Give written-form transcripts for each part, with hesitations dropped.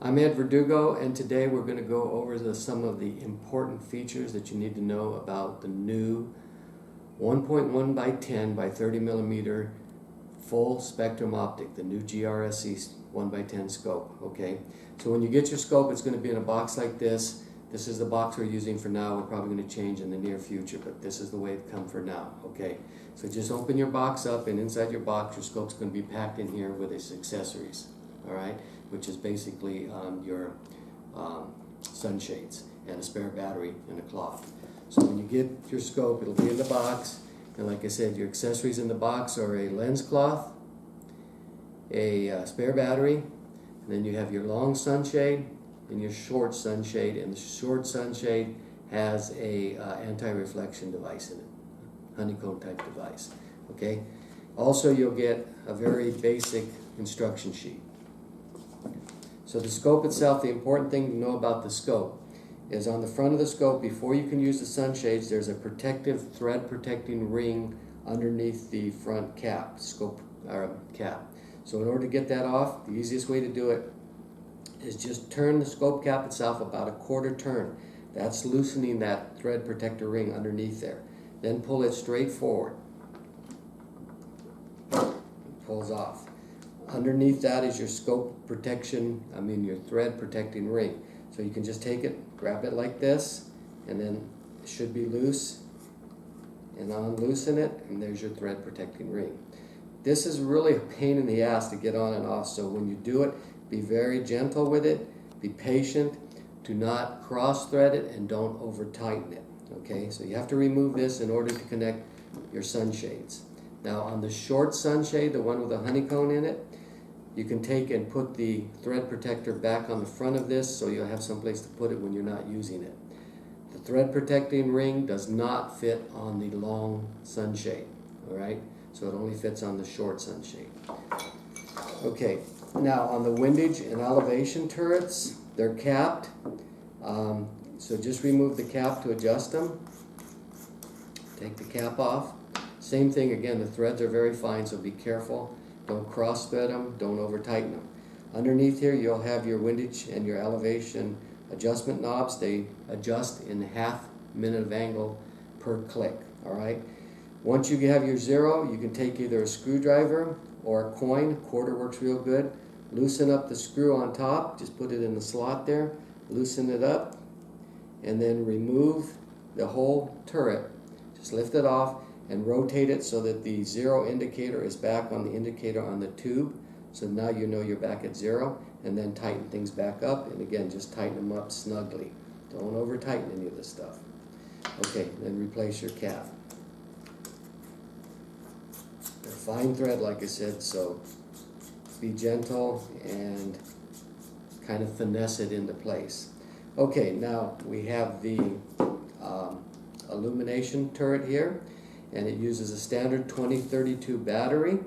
I'm Ed Verdugo, and today we're going to go over some of the important features that you need to know about the new 1.1 by 10 by 30 millimeter full spectrum optic, the new GRSC 1 by 10 scope. Okay, so when you get your scope, it's going to be in a box like this. This is the box we're using for now. We're probably going to change in the near future, but this is the way it comes for now. Okay, so just open your box up, and inside your box, your scope's going to be packed in here with its accessories. All right, which is basically your sunshades and a spare battery and a cloth. So when you get your scope, it'll be in the box, and like I said, your accessories in the box are a lens cloth, a spare battery, and then you have your long sunshade and your short sunshade, and the short sunshade has a anti-reflection device in it, honeycomb type device. Okay, also you'll get a very basic instruction sheet. So the scope itself, the important thing to know about the scope is on the front of the scope, before you can use the sunshades, there's a protective thread protecting ring underneath the front cap, scope cap. So in order to get that off, the easiest way to do it is just turn the scope cap itself about a quarter turn. That's loosening that thread protector ring underneath there. Then pull it straight forward. It pulls off. Underneath that is your scope protection, your thread protecting ring. So you can just take it, grab it like this, and then it should be loose, and unloosen it, and there's your thread protecting ring. This is really a pain in the ass to get on and off, so when you do it, be very gentle with it, be patient, do not cross thread it, and don't over tighten it. Okay, so you have to remove this in order to connect your sunshades. Now on the short sunshade, the one with the honeycomb in it, you can take and put the thread protector back on the front of this so you'll have someplace to put it when you're not using it. The thread protecting ring does not fit on the long sunshade, all right? So it only fits on the short sunshade. Okay, now on the windage and elevation turrets, they're capped. So just remove the cap to adjust them. Take the cap off. Same thing again, the threads are very fine, so be careful. Don't cross thread them, don't over tighten them. Underneath here you'll have your windage and your elevation adjustment knobs. They adjust in half minute of angle per click, all right? Once you have your zero, you can take either a screwdriver or a coin. Quarter works real good. Loosen up the screw on top, just put it in the slot there, loosen it up, and then remove the whole turret. Just lift it off and rotate it so that the zero indicator is back on the indicator on the tube. So now you know you're back at zero, and then tighten things back up, and again, just tighten them up snugly. Don't over tighten any of this stuff. Okay, then replace your cap. They're fine thread, like I said, so be gentle and kind of finesse it into place. Okay, now we have the illumination turret here, and it uses a standard 2032 battery.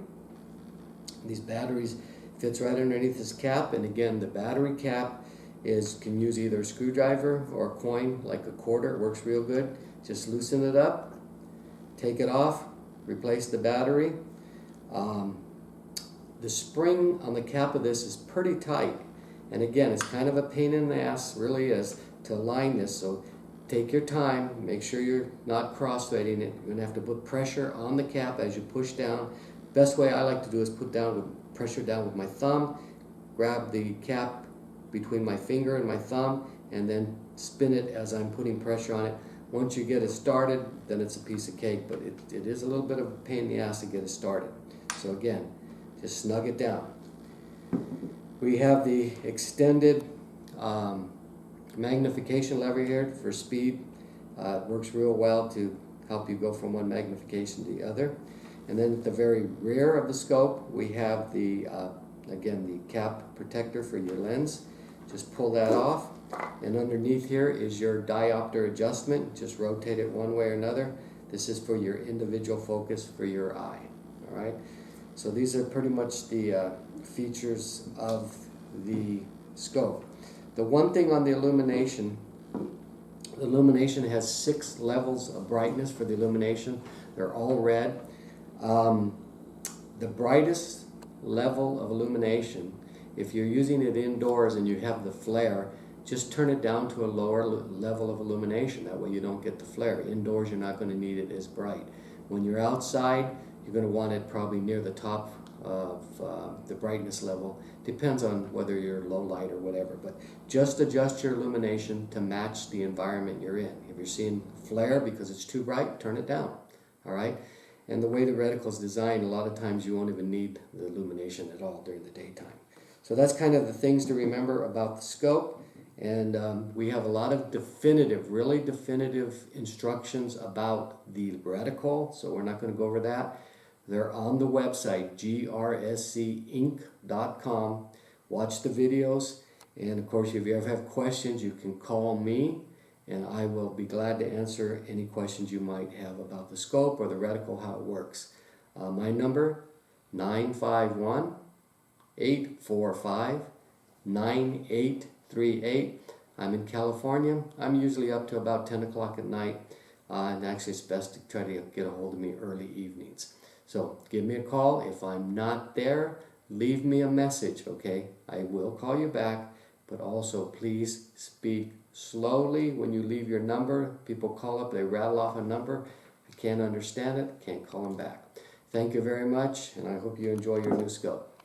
These batteries fits right underneath this cap, and again, the battery cap can use either a screwdriver or a coin, like a quarter. It works real good. Just loosen it up, take it off, replace the battery. The spring on the cap of this is pretty tight, and again, it's kind of a pain in the ass, really is, to align this. So take your time, make sure you're not cross-threading it. You're going to have to put pressure on the cap as you push down. Best way I like to do is put pressure down with my thumb, grab the cap between my finger and my thumb, and then spin it as I'm putting pressure on it. Once you get it started, then it's a piece of cake, but it is a little bit of a pain in the ass to get it started. So again, just snug it down. We have the extended magnification lever here for speed. It works real well to help you go from one magnification to the other. And then at the very rear of the scope, we have the again, the cap protector for your lens. Just pull that off, and underneath here is your diopter adjustment. Just rotate it one way or another. This is for your individual focus for your eye. All right. So these are pretty much the features of the scope. The one thing on the illumination has 6 levels of brightness for the illumination. They're all red. The brightest level of illumination If you're using it indoors and you have the flare, just turn it down to a lower level of illumination. That way you don't get the flare. Indoors, you're not going to need it as bright. When you're outside, you're going to want it probably near the top of the brightness level. Depends on whether you're low light or whatever, but just adjust your illumination to match the environment you're in. If you're seeing flare because it's too bright, turn it down. All right? And the way the reticle is designed, a lot of times you won't even need the illumination at all during the daytime. So that's kind of the things to remember about the scope. And we have a lot of definitive, really definitive instructions about the reticle, so we're not going to go over that. They're on the website, GRSCinc.com. Watch the videos, and of course, if you ever have questions, you can call me, and I will be glad to answer any questions you might have about the scope or the reticle, how it works. My number, 951-845-9838. I'm in California. I'm usually up to about 10 o'clock at night, and actually it's best to try to get a hold of me early evenings. So give me a call. If I'm not there, leave me a message, okay? I will call you back, but also please speak slowly when you leave your number. People call up, they rattle off a number. I can't understand it, can't call them back. Thank you very much, and I hope you enjoy your new scope.